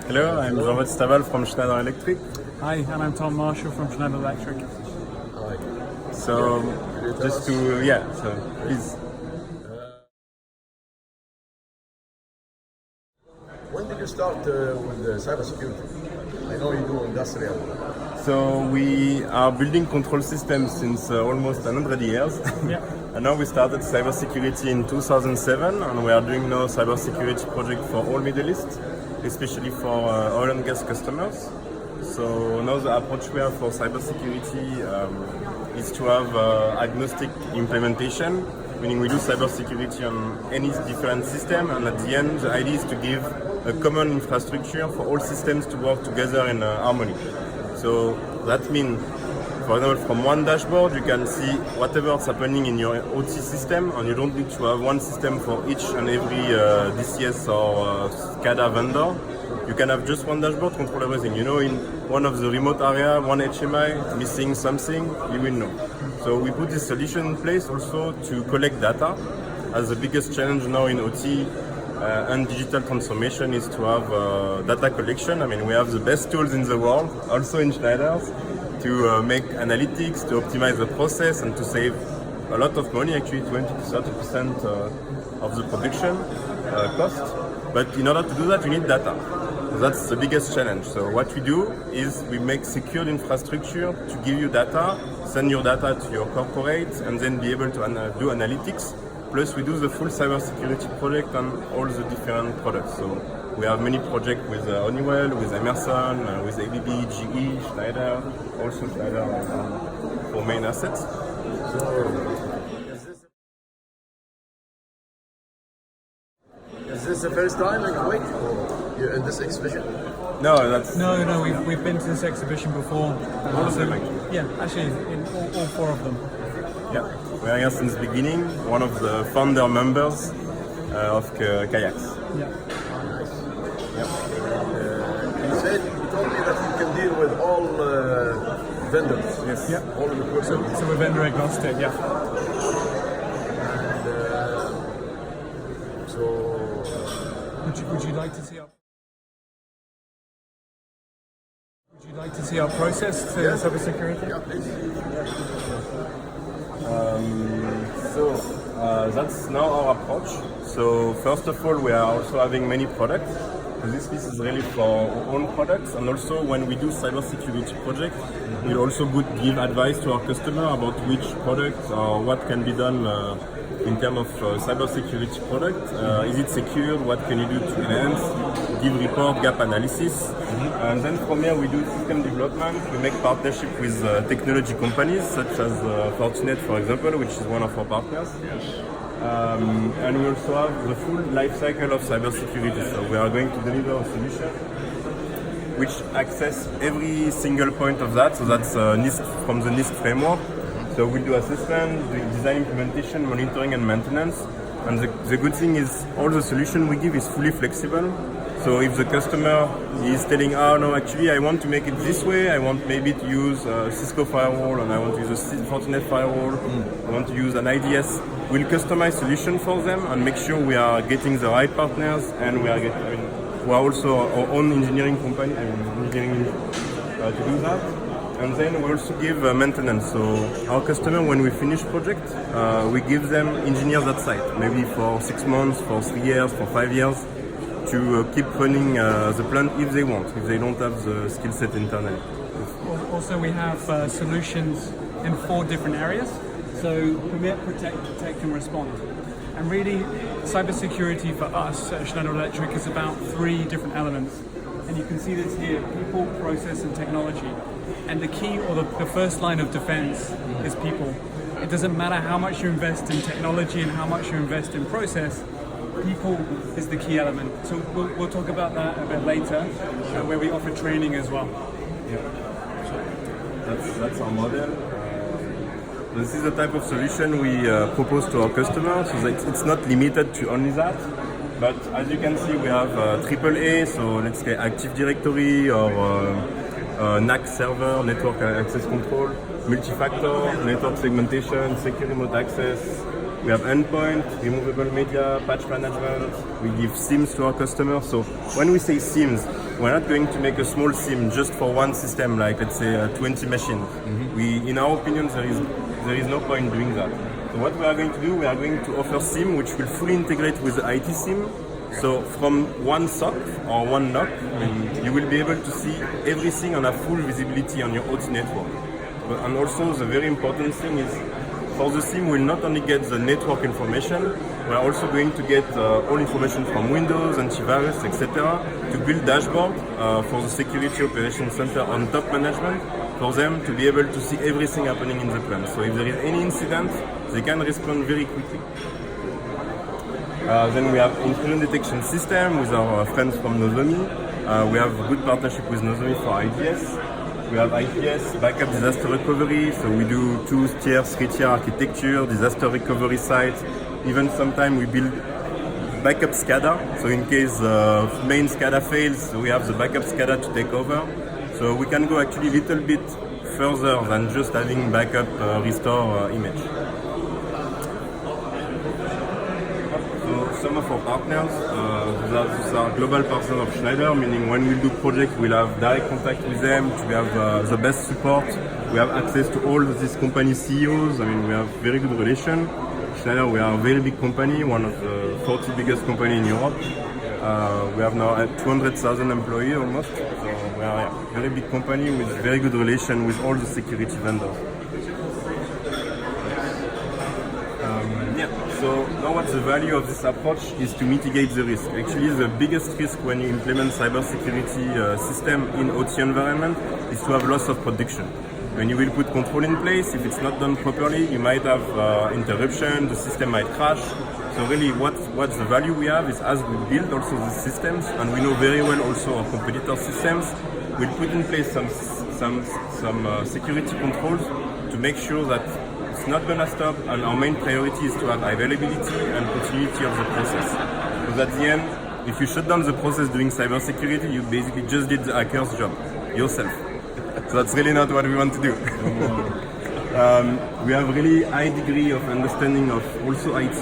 Hello, I'm Jean-Baptiste Staval from Schneider Electric. Hi, and I'm Tom Marshall from Schneider Electric. Hi. So, just to, please. When did you start with cybersecurity? I know you do industrial. So, we are building control systems since almost 100 years. Yeah. And now we started cybersecurity in 2007, and we are doing now cybersecurity project for all Middle East, especially for oil and gas customers. So now the approach we have for cybersecurity is to have agnostic implementation, meaning we do cybersecurity on any different system, and at the end the idea is to give a common infrastructure for all systems to work together in harmony. So that means, for example, from one dashboard you can see whatever is happening in your OT system, and you don't need to have one system for each and every DCS or SCADA vendor. You can have just one dashboard, control everything. You know, in one of the remote area, one HMI missing something, you will know. So we put this solution in place also to collect data, as the biggest challenge now in OT and digital transformation is to have data collection. I mean, we have the best tools in the world, also in Schneider's, to make analytics, to optimize the process, and to save a lot of money, actually 20 to 30% of the production cost. But in order to do that, you need data. So that's the biggest challenge. So what we do is we make secured infrastructure to give you data, send your data to your corporate, and then be able to do analytics. Plus we do the full cybersecurity project on all the different products. So we have many projects with Honeywell, with Emerson, with ABB, GE, Schneider, also Schneider for main assets. Is this the first time in Kuwait you're in this exhibition? No, that's... No, we've been to this exhibition before. All of them, actually. Yeah, actually, in all four of them. Yeah, we are here since the beginning, one of the founder members of KIACS. Yeah. Nice. Yeah. You told me that you can deal with all vendors. Yes. Yeah. All of the equipment. So we're vendor agnostic, yeah. And Would you like to see our... Would you like to see our process to cybersecurity? yeah, please. That's now our approach. So first of all, we are also having many products. So this piece is really for our own products, and also when we do cybersecurity projects, we also give advice to our customer about which product or what can be done in terms of cybersecurity product. Is it secure? What can you do to enhance? Give report, gap analysis. And then from here we do system development. We make partnership with technology companies such as Fortinet, for example, which is one of our partners. And we also have the full life cycle of cybersecurity. So we are going to deliver a solution which access every single point of that. So that's NIST, from the NIST framework. So we'll do assessment, design, implementation, monitoring, and maintenance. And the good thing is all the solution we give is fully flexible. So if the customer is telling, oh no, actually I want to make it this way, I want maybe to use a Cisco firewall, and I want to use a Fortinet firewall, I want to use an IDS, we'll customize solution for them and make sure we are getting the right partners, and we are also our own engineering company, to do that. And then we also give maintenance. So our customer, when we finish project, we give them engineers at site, maybe for 6 months, for 3 years, for 5 years, to keep running the plant if they want, if they don't have the skill set internally. Also, we have solutions in 4 different areas. So permit, protect, detect, and respond. And really, cybersecurity for us at Schneider Electric is about 3 different elements. And you can see this here: people, process, and technology. And the key, or the first line of defense, is people. It doesn't matter how much you invest in technology and how much you invest in process, people is the key element. So we'll talk about that a bit later, where we offer training as well. Yeah. That's our model. This is the type of solution we propose to our customers, so that it's not limited to only that. But as you can see, we have AAA, so let's say Active Directory or NAC server, network access control, multi-factor, network segmentation, secure remote access. We have endpoint, removable media, patch management. We give SIEMs to our customers. So when we say SIEMs, we're not going to make a small SIM just for one system, like let's say 20 machines. In our opinion, there is no point doing that. So what we are going to do, we are going to offer SIM which will fully integrate with the IT SIM. So from one SOC or one NOC, you will be able to see everything on a full visibility on your OT network. And also the very important thing is, for the SIM, we'll not only get the network information, we are also going to get all information from Windows, antivirus, etc. to build dashboard for the security operations center on top management, for them to be able to see everything happening in the plant. So if there is any incident, they can respond very quickly. Then we have intrusion detection system with our friends from Nozomi. We have a good partnership with Nozomi for ICS. We have ICS, backup disaster recovery, so we do 2-tier, 3-tier architecture, disaster recovery sites. Even sometimes we build backup SCADA, so in case main SCADA fails, we have the backup SCADA to take over. So we can go actually a little bit further than just having backup restore image. Some of our partners, those are global partners of Schneider, meaning when we do projects, we'll have direct contact with them to have the best support. We have access to all these company CEOs. I mean, we have very good relation. Schneider, we are a very big company, one of the 40 biggest companies in Europe. We have now 200,000 employees almost. So we are a very big company with very good relation with all the security vendors. So now what the value of this approach is to mitigate the risk. Actually, the biggest risk when you implement cybersecurity system in OT environment is to have loss of production. When you will put control in place, if it's not done properly, you might have interruption, the system might crash. So really what the value we have is, as we build also the systems, and we know very well also our competitor systems, we'll put in place some security controls to make sure that it's not going to stop, and our main priority is to have availability and continuity of the process. Because at the end, if you shut down the process doing cybersecurity, you basically just did the hacker's job yourself. So that's really not what we want to do. We have really high degree of understanding of also IT.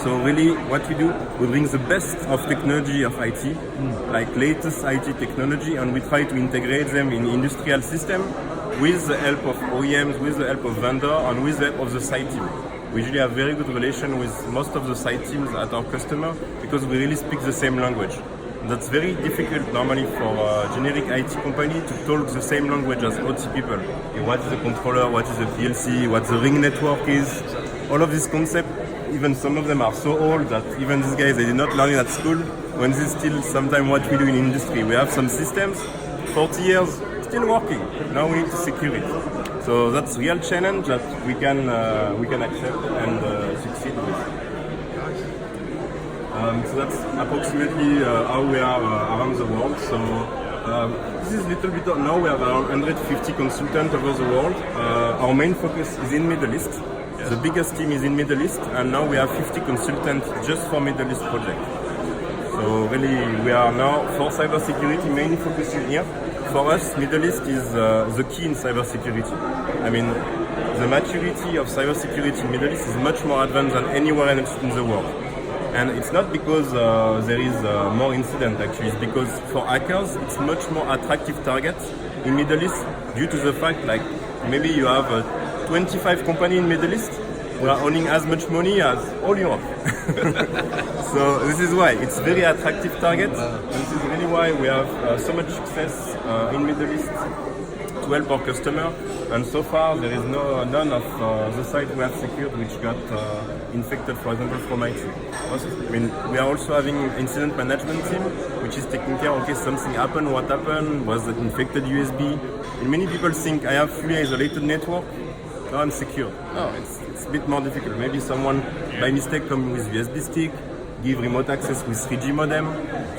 So really what we do, we bring the best of technology of IT, like latest IT technology, and we try to integrate them in industrial system with the help of OEMs, with the help of vendor, and with the help of the site team. We usually have very good relation with most of the site teams at our customer because we really speak the same language. That's very difficult normally for a generic IT company to talk the same language as OT people. What is the controller, what is the PLC, what the ring network is. All of these concepts, even some of them are so old that even these guys, they did not learn it at school, when this is still sometimes what we do in industry. We have some systems, 40 years, still working. Now we need to secure it. So that's a real challenge that we can accept and succeed with. So that's approximately how we are around the world. So this is a little bit, now we have around 150 consultants over the world. Our main focus is in Middle East. The biggest team is in Middle East, and now we have 50 consultants just for Middle East project. So really, we are now for cybersecurity mainly focusing here. For us, Middle East is the key in cybersecurity. I mean, the maturity of cybersecurity in Middle East is much more advanced than anywhere else in the world. And it's not because there is more incident actually, it's because for hackers, it's much more attractive target in Middle East due to the fact like maybe you have 25 companies in Middle East who are earning as much money as all Europe. So this is why it's very attractive target. This is really why we have so much success in Middle East to help our customer. And so far there is none of the sites we have secured which got infected, for example, from IT. I mean, we are also having incident management team which is taking care. Okay, something happened. What happened? Was it infected USB? And many people think I have fully isolated network. No, I'm secure. No, it's a bit more difficult. Maybe someone by mistake come with USB stick, give remote access with 3G modem.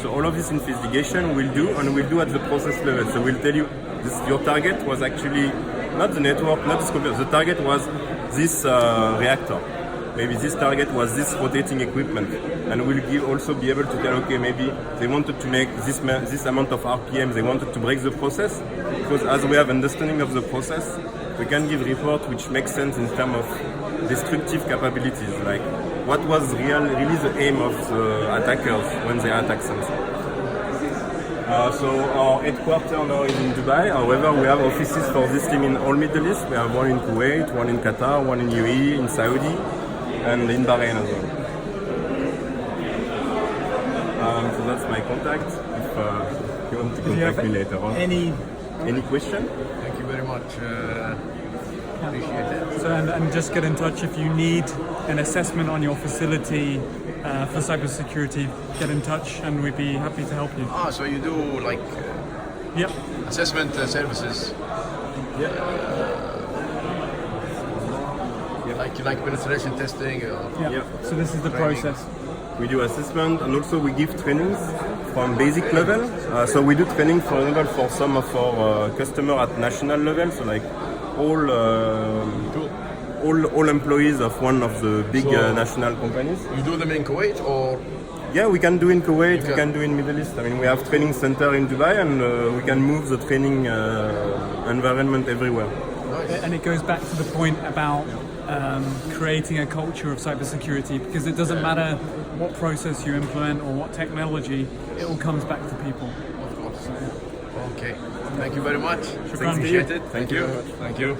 So all of this investigation we'll do, and we'll do at the process level. So we'll tell you your target was actually not the network, not this computer. The target was this reactor. Maybe this target was this rotating equipment. And we'll also be able to tell, okay, maybe they wanted to make this amount of RPM, they wanted to break the process. Because as we have understanding of the process, we can give report which makes sense in terms of destructive capabilities. Like what was really the aim of the attackers when they attack something. So our headquarters now is in Dubai. However, we have offices for this team in all Middle East. We have one in Kuwait, one in Qatar, one in UAE, in Saudi, and in Bahrain as well. So that's my contact. If you want to contact me later on. Any question? Thank you very much. Appreciate it. So, and just get in touch if you need an assessment on your facility for cybersecurity. Get in touch, and we'd be happy to help you. So you do like Yep. assessment services? Like penetration testing? Or... Yeah. Yeah. So this is the process. We do assessment, and also we give trainings from basic level. So we do training, for example, for some of our customers at national level. So like all employees of one of the big national companies. You do them in Kuwait or? Yeah, we can do in Kuwait, we can do in Middle East. I mean, we have training center in Dubai, and we can move the training environment everywhere. Nice. And it goes back to the point about creating a culture of cybersecurity, because it doesn't matter what process you implement or what technology, it all comes back to people. Of course. Okay. Thank you very much. Shukran. Appreciate it. Thank you. Thank you.